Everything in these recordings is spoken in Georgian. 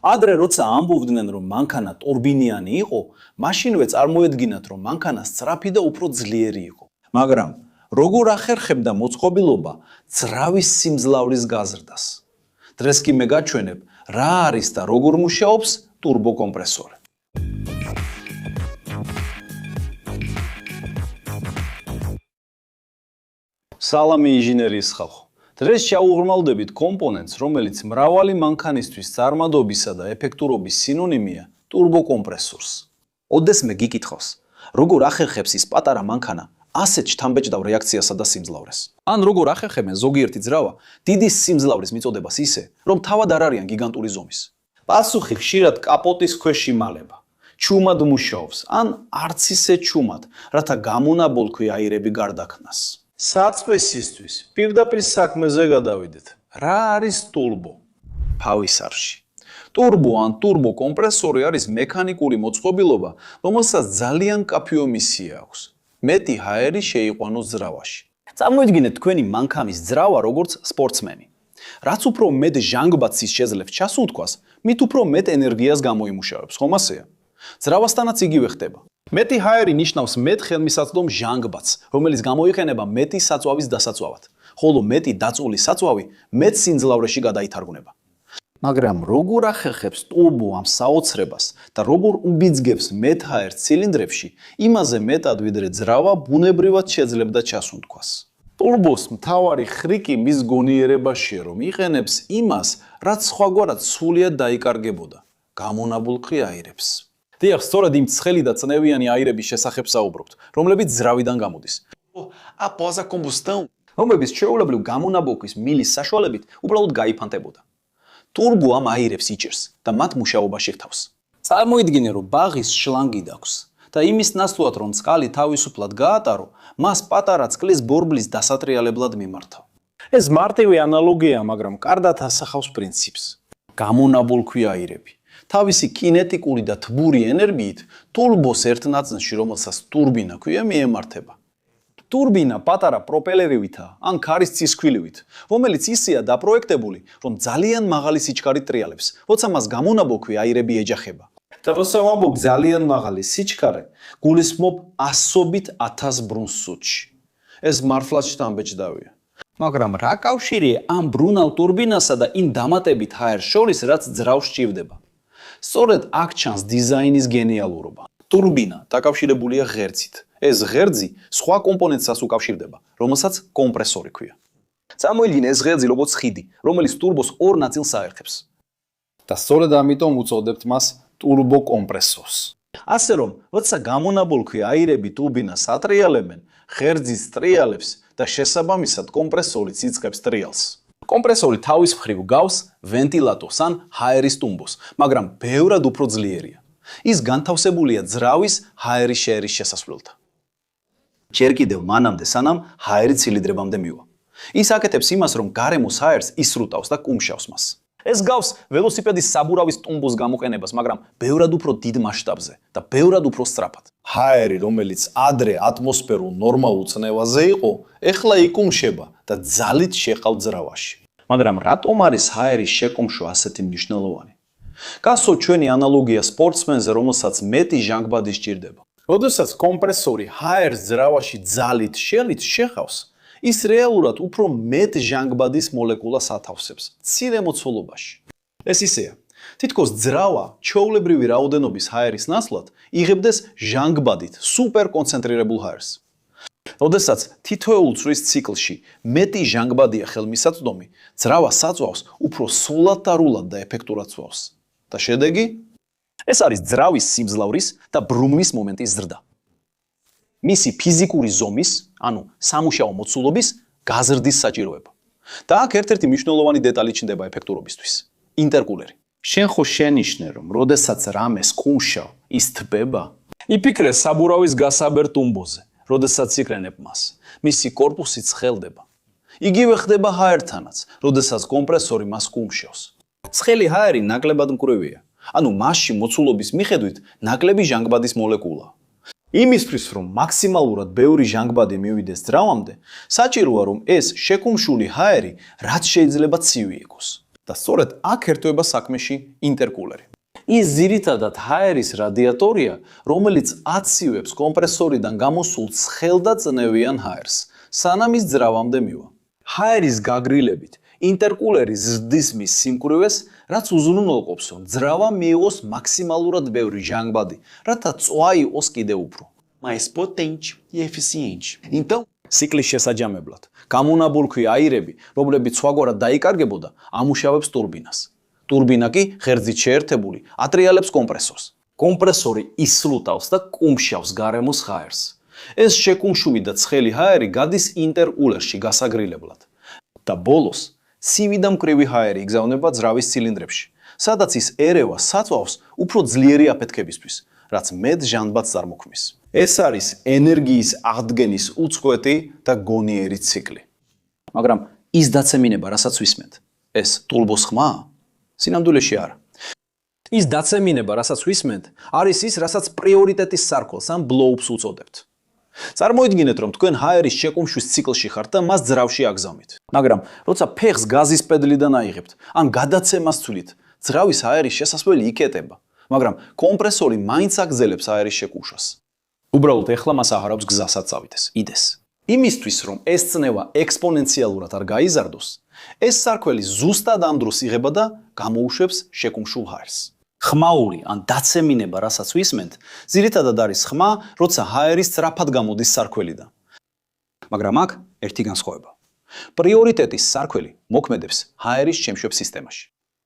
ადრე როცა ამბობდნენ რომ მანქანა ტურბინიანი იყო, მაშინვე წარმოედგინათ რომ მანქანა სწრაფი და უფრო ძლიერი იყო. მაგრამ როგორ ახერხებდა მოწყობილობა ძრავის სიმძლავრის გაზრდას? დღეს კი მე გაჩვენებ რა არის და როგორ მუშაობს ტურბოკომპრესორი. სალამი ინჟინერიის ხალხო. დღეს შევუღრმავდებით კომპონენტს, რომელიც მრავალი მანქანისთვის წარმადობისა და ეფექტურობის სინონიმია ტურბოკომპრესორს. ოდესმე გიკითხავს, როგორ ახერხებს ის პატარა მანქანა ასეთ შთამბეჭდავ რეაქციასა და სიმძლავრეს? ან როგორ ახერხებენ ზოგიერთი ძრავა დიდი სიმძლავრის მიწოდებას ისე, რომ თავად არ არიან გიგანტური ზომის? პასუხი ხშირად კაპოტის ქვეშ იმალება. ჩუმად მუშაობს, ან არც ისე ჩუმად, რათა გამონაბოლქვი აირები გარდაქმნას. საწყისისთვის პირდაპირ საქმეზე გადავიდეთ. რა არის ტურბო? ფავისარში. ტურბო ან ტურბოკომპრესორი არის მექანიკური მოწყობილობა, რომელსაც ძალიან მკაფიო მისია აქვს. მეტი ჰაერი შეიყვანოს ძრავაში. წარმოიდგინეთ თქვენი მანქანის ძრავა როგორც სპორტსმენი. რაც უფრო მეტ ჟანგბადს ის შეძლებს ჩასულთქვას, მით უფრო მეტ ენერგიას გამოიმუშავებს, ხომ ასეა? ძრავასთანაც იგივე ხდება. მეტი ჰაერი ნიშნავს მეტ ხელმისაწვდომ ჟანგბადს, რომელიც გამოიყენება მეტი საწვავის დასაწვავად, ხოლო მეტი დაწული საწვავი მეტ სიმძლავრეში გადაითარგმნება. მაგრამ როგორ ახერხებს ტურბო ამ საოცრებას და როგორ უბიძგებს მეტ ჰაერს ცილინდრებში, იმაზე მეტად ვიდრე ძრავა ბუნებრივად შეძლებდა ჩასუნთქვას. ტურბოს მთავარი ხრიკი მის გონიერებაშია, რომ იყენებს იმას, რაც სხვაგვარად სრულიად დაიკარგებოდა, გამონაბოლქვი აირებს. დიახ, სწორედ იმ ცხელი და წნევიანი აირების შესახებ საუბრობთ, რომლებიც ძრავიდან გამოდის. Após a combustão, რომლებიც ჩვეულებრივ გამონაბოლქვის მილის საშუალებით უბრალოდ გაიფანტებოდა. ტურბო ამ აირებს იჭერს და მათ მუშაობაში ხვთავს. წარმოიდგინე, რომ ბაღის შლანგი დაქვს და იმის ნაცვლად, რომ წყალი თავისუფლად გაატარო, მას პატარა წყლის ბორბლის დასატრიალებლად მიმართავ. ეს მარტივი ანალოგია, მაგრამ კარგად ასახავს პრინციპს. გამონაბოლქვი აირები თავისი კინეტიკური და თბური ენერგიით ტურბოს ერთ ნაწილში, რომელსაც ტურბინა ქვია, მიემართება. ტურბინა პატარა პროპელერივითა ან ქარის ცისქვილივით, რომელიც ისეა დაპროექტებული, რომ ძალიან მაღალი სიჩქარით ტრიალებს, როცა მას გამონაბოლქვი აირები ეჯახება. და როცა ვამბობ ძალიან მაღალი სიჩქარე, გულისხმობ ასობით 1000 ბრუნს სუთში. ეს მართლაც შთამბეჭდავია. მაგრამ რა კავშირია ამ ბრუნავ ტურბინასა და იმ დამატებით ჰაერს შორის, რაც ძრავს სჭირდება? სწორედ აქ ჩანს დიზაინის გენიალურობა. ტურბინა დაკავშირებულია ღერძით. ეს ღერძი სხვა კომპონენტსაც უკავშირდება, რომელსაც კომპრესორი ქვია. წარმოიდგინე ეს ღერძი როგორც ხიდი, რომელიც ტურბოს ორ ნაწილს აერთებს. და სწორედ ამიტომ უწოდებთ მას ტურბოკომპრესორს. ასე რომ, როცა გამონაბოლქვი აირები ტურბინას ატრიალებენ, ღერძი ტრიალებს და შესაბამისად კომპრესორიც იწყებს ტრიალს. კომპრესორი თავის მხრივ გავს ვენტილატორს ან ჰაერის ტუმბოს, მაგრამ ბევრად უფრო ძლიერია. ის განთავსებულია ძრავის ჰაერის შეერის შესასვლელთან. ჯერ კიდევ მანამდე, სანამ ჰაერი ცილინდრებამდე მივა. ის აკეთებს იმას, რომ გარემოს ჰაერს ისრუტავს და კუმშავს მას. ეს გავს ველოსიპედის საბურავის ტუმბოს გამოყენებას, მაგრამ ბევრად უფრო დიდ მასშტაბზე და ბევრად უფრო სწრაფად. ჰაერი, რომელიც ადრე ატმოსფერულ ნორმალურ წნევაზე იყო, ეხლა იკუმშება და ძალით შეყავთ ძრავაში. მაგრამ რატომ არის ჰაერის შეკუმშვა ასეთი მნიშვნელოვანი? გასვოთ ჩვენი ანალოგია სპორტსმენზე, რომელსაც მეტი ჟანგბადი სჭირდება. როდესაც კომპრესორი ჰაერს ძრავაში ძალით შეყავს, ის რეალურად უფრო მეტ ჟანგბადის მოლეკულას ათავსებს მცირე მოცულობაში. ეს ისეა, თითქოს ძრავა ჩვეულებრივი რაოდენობის ჰაერის ნაცვლად იღებდეს ჟანგბადით სუპერკონცენტრირებულ ჰაერს. როდესაც თითოეულ წრის ციკლში მეტი ჟანგბადია ხელმისაწვდომი, ძრავა საწვავს უფრო სრულად და რულად და ეფექტურად წვავს. და შედეგი? ეს არის ძრავის სიმძლავრის და ბრუნვის მომენტის ზრდა. მისი ფიზიკური ზომის, ანუ სამუშაო მოცულობის გაზრდის საჭიროება. და აქ ერთ-ერთი მნიშვნელოვანი დეტალი ჩნდება ეფექტურობისთვის. ინტერკულერი. შენ ხო შენიშნე, რომ როდესაც რამეს კუმშავ, ის თბება? იფიქრე საბურავის გასაბერ ტუმბოზე, როდესაც იკრენებ მას, მისი კორპუსი ცხელდება. იგივე ხდება ჰაერთანაც, როდესაც კომპრესორი მას კუმშავს. ცხელი ჰაერი ნაკლებად მკვრივია, ანუ მასში მოცულობის მიხედვით ნაკლები ჟანგბადის მოლეკულა. იმისთვის, რომ მაქსიმალურად ბევრი ჟანგბადი მივიდეს ძრავამდე, საჭიროა, რომ ეს შეკუმშული ჰაერი რაც შეიძლება ცივი იყოს. და სწორედ აქ ერთვება საქმეში ინტერკულერი. ის ძირითადად ჰაერის რადიატორია, რომელიც აცივებს კომპრესორიდან გამოსულ ცხელ და წნევიან ჰაერს, სანამ ის ძრავამდე მივა. ჰაერის გაგრილებით ინტერკულერი ზრდის მის სიმკვრივეს, რაც უზრუნველყოფს, რომ ძრავა მიიღოს მაქსიმალურად ბევრი ჟანგბადი, რათა წვა იყოს კიდევ უფრო. mais potente e eficiente. Então, სიკლის შესაჯამებლად, გამონაბოლქვი აირები, რომლებიც სხვაგვარად დაიკარგებოდა, ამუშავებს ტურბინას. ტურბინა კი ღერძით შეერთებული ატრიალებს კომპრესორს. კომპრესორი ისლუტავს და კუმშავს გარემოს ჰაერს. ეს შეკუმშული და ცხელი ჰაერი გადის ინტერკულერში გასაგრილებლად. და ბოლოს, ცივი და მკვრივი ჰაერი იგზავნება ძრავის ცილინდრებში, სადაც ის ერევა საწვავს უფრო ძლიერი აფეთქებისთვის, რაც მეტ ჟანგბადს წარმოქმნის. ეს არის ენერგიის აღდგენის უწყვეტი და გონიერი ციკლი. მაგრამ ის დაცემინება, რასაც ვისმენთ, ეს ტურბოს ხმაა? სინამდვილეში არა. ის დაცემინება, რასაც ვისმენთ, არის ის, რასაც პრიორიტეტის სარქველს ან ბლოუპს უწოდებთ. წარმოიდგინეთ, რომ თქვენ ჰაერის შეკუმშვის ციკლში ხართ და მას ძრავში აგზავნით. მაგრამ როცა ფეხს გაზის პედლიდან აიღებთ, ან გადაცემას ცვლით, ძრავის ჰაერის შესასვლელი იკეტება, მაგრამ კომპრესორი მაინც აგრძელებს ჰაერის შეკუმშვას. უბრალოდ ეხლა მას აღარ აქვს გზასაც წავიდეს, იდეს. იმისთვის, რომ ეს წნევა ექსპონენციალურად არ გაიზარდოს, ეს სარქველი ზუსტად ამ დროს იღება და გამოუშვებს შეკუმშულ ჰაერს. ხმაური ან დაცემინება, რასაც ვისმენთ, ძირითადად არის ხმა, როცა ჰაერი სწრაფად გამოდის სარქველიდან. მაგრამ აქ ერთი განსხვავება. პრიორიტეტის სარქველი მოქმედებს ჰაერის შემშვებ სისტემაში.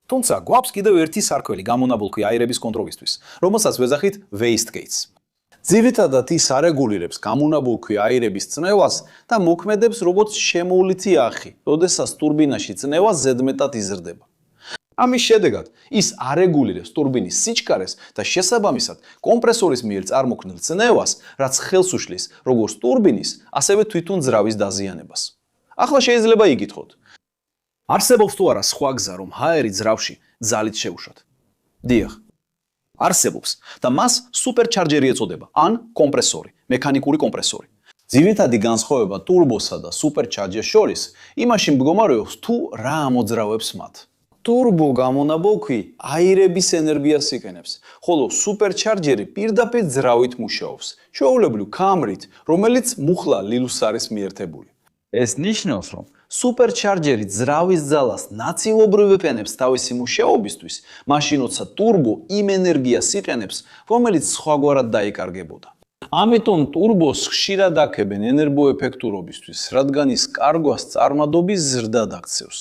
თუმცა გვაქვს კიდევ ერთი სარქველი გამონაბოლქვი აირების კონტროლისთვის, რომელსაც ვეძახით wastegate-ს. ძირითადად ის არეგულირებს გამონაბოლქვი აირების წნევას და მოქმედებს როგორც შემოვლითი ახი, როდესაც ტურბინაში წნევა ზედმეტად იზრდება. ამის შედეგად ის არეგულირებს ტურბინის სიჩქარეს და შესაბამისად კომპრესორის მიერ წარმოქმნილ წნევას, რაც ხელს უშლის როგორც ტურბინის, ასევე თვითონ ძრავის დაზიანებას. ახლა შეიძლება იგითხოთ, არსებობს თუ არა სხვა გზა, რომ ჰაერი ძრავში ძალით შევუშვათ? დიახ, არსებობს და მას სუპერჩარჯერი ეწოდება, ან კომპრესორი, მექანიკური კომპრესორი. ძირითადი განსხვავება ტურბოსა და სუპერჩარჯერს შორის იმაში მდგომარეობს, თუ რა ამოძრავებს მათ. ტურბო გამონაბოლქვი აირების ენერგიას იყენებს, ხოლო სუპერჩარჯერი პირდაპირ ძრავით მუშაობს, ჩვეულებრივ ქამრით, რომელიც მუხლა ლილვს არის მიერთებული. ეს ნიშნავს, რომ სუპერჩარჯერი ძრავის ძალას ნაწილობრივ ეყენებს თავისი მუშაობისთვის, მაშინ როცა ტურბო იმ ენერგიას იყენებს, რომელიც სხვაგვარად დაიკარგებოდა. ამიტომ ტურბოს ხშირად აქებენ ენერგოეფექტურობისთვის, რადგან ის კარგვას წარმადობის ზრდად აქცევს.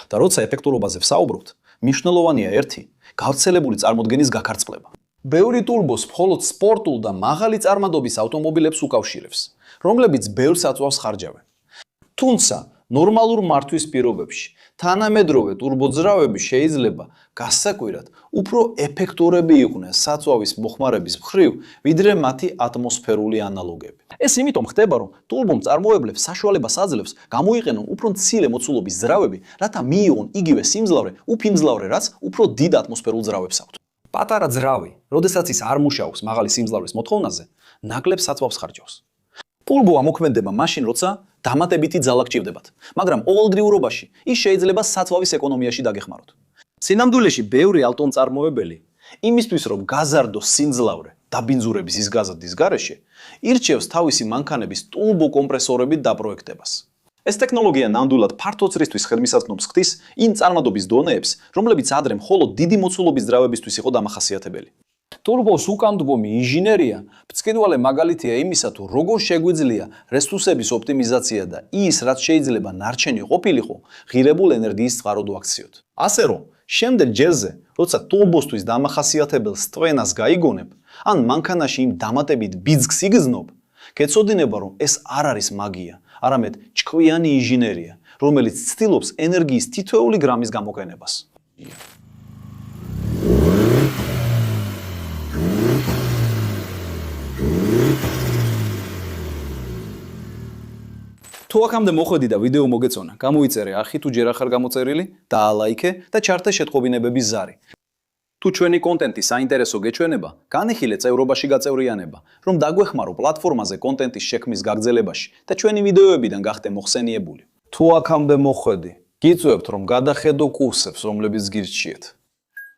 და როცა ეფექტურობაზე ვსაუბრობთ, მნიშვნელოვანია ერთი, გავრცელებული წარმოდგენის გაქარწყლება. ბევრი ტურბოს მხოლოდ სპორტულ და მაღალი წარმადობის ავტომობილებს უკავშირებს, რომლებიც ბევრ საწვავს ხარჯავენ. თუმცა, ნორმალურ მართვის პირობებში თანამედროვე ტურბოძრავები შეიძლება გასაკვირად უფრო ეფექტურები იყვნენ საწვავის მოხმარების მხრივ, ვიდრე მათი ატმოსფერული ანალოგები. ეს იმიტომ ხდება, რომ ტურბომწარმოებლებს საშუალებას აძლევს გამოიყენონ უფრო მცირე მოცულობის ძრავები, რათა მიიღონ იგივე სიმძლავრე, უფიმძლავრე, რაც უფრო დიდ ატმოსფერულ ძრავებს აქვთ. პატარა ძრავი, როდესაც ის არ მუშაობს მაღალი სიმძლავრის მოთხოვნაზე, ნაკლებ საწვავს ხარჯავს. ტურბო ამოქმედება მაშინ, როცა დამატებითი ძალა გჭირდებათ, მაგრამ ყოველდღიურობაში ის შეიძლება საწვავის ეკონომიაში დაგეხმაროთ. სინამდვილეში ბევრი ავტომწარმოებელი იმისთვის, რომ გაზარდოს სიმძლავრე დაბინძურების ის გაზრდის გარეშე, ირჩევს თავისი მანქანების ტურბო კომპრესორებით დაპროექტებას. ეს ტექნოლოგია ნამდვილად ფართო წრისთვის ხელმისაწვდომს ხდის იმ წარმადობის დონეებს, რომლებიც ადრე მხოლოდ დიდი მოცულობის ძრავებისთვის იყო დამახასიათებელი. ტურბოს უკანდგომი ინჟინერია მწკიდვალე მაგალითია იმისა, თუ როგორ შეგვიძლია რესურსების ოპტიმიზაცია და ის, რაც შეიძლება ნარჩენი ყოფილიყო, ღირებულ ენერგიის წყაროდ ვაქციოთ. ასე რომ, შემდეგ ჯერზე, როცა ტურბოსთვის დამახასიათებელ სტვენას გაიგონებ, ან მანქანაში იმ დამატებით ბიძგს იგრძნობ, გეცოდინება, რომ ეს არ არის მაგია, არამედ ჭკვიანი ინჟინერია, რომელიც ცდილობს ენერგიის თითოეული გრამის გამოყენებას. თუ აქამდე მოხვედი და ვიდეო მოგეწონა, გამოიწერე ახი თუ ჯერ ახარ გამოწერილი, დაალაიქე და ჩართე შეტყობინებების ზარი. თუ ჩვენი კონტენტი საინტერესო გეჩვენება, განიხილე წევრობაში გაწევრიანება, რომ დაგვეხმარო პლატფორმაზე კონტენტის შექმნის გაგრძელებაში და ჩვენი ვიდეოებიდან გახდე მოხსენიებული. თუ აქამდე მოხვედი გიწევთ რომ გადახედო კურსებს, რომლებიც გირჩიეთ.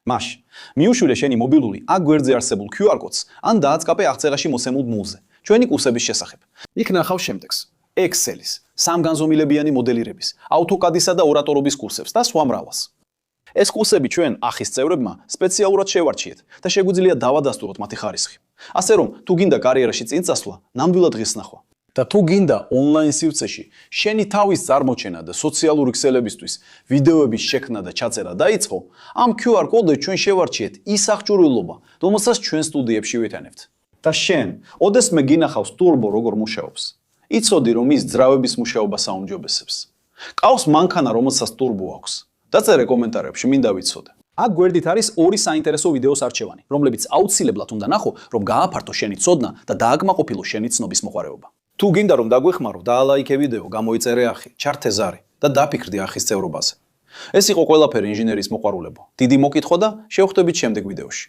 მაშინ, მიუშვიდე შენი მობილური აქ გვერდზე არსებულ QR კოდს, ან დააწყაპე აღწერაში მოსემულ მულზე, ჩვენი კურსების შესახებ. იქ ნახავ შემდეგს: Excel-ის, სამგანზომილებიანი მოდელირების, AutoCAD-ისა და ორატორობის კურსებს და სხვა მრავალს. ეს კურსები ჩვენ ახის წევრებმა სპეციალურად შევარჩიეთ და შეგვიძლია დავადასტუროთ მათი ხარისხი. ასე რომ, თუ გინდა კარიერაში წინ წასვლა, ნამდვილად ღირს ნახვა. და თუ გინდა ონლაინ სივრცეში შენი თავის წარმოჩენა და სოციალური ქსელებისთვის ვიდეოების შექმნა და ჩაწერა დაიწყო, ამ QR კოდზე ჩვენ შევარჩიეთ ის აღჭურვილობა, რომელსაც ჩვენ სტუდიებში ვიტანებთ. და შენ, ოდესმე გინახავს Turbo როგორ მუშაობს, იცოდი რომ ის ძრავების მუშაობას აუმჯობესებს. ყავს მანქანა, რომელსაც Turbo აქვს. დაწერე კომენტარებში, მინდა ვიცოდე. აქ გვერდით არის ორი საინტერესო ვიდეოს არჩევანი, რომლებიც აუცილებლად უნდა ნახო, რომ გააფართო შენი ცოდნა და დააკმაყოფილო შენი ცნობის მოყვარეობა. თუ გინდა რომ დაგვეხმარო, დაალაიქე ვიდეო, გამოიწერე ახი, ჩართე ზარი და დაფიქრდი ახის წევრობაზე. ეს იყო ყველაფერი ინჟინერიის მოყვარულებო. დიდი მოკითხვა და შევხვდებით შემდეგ ვიდეოში.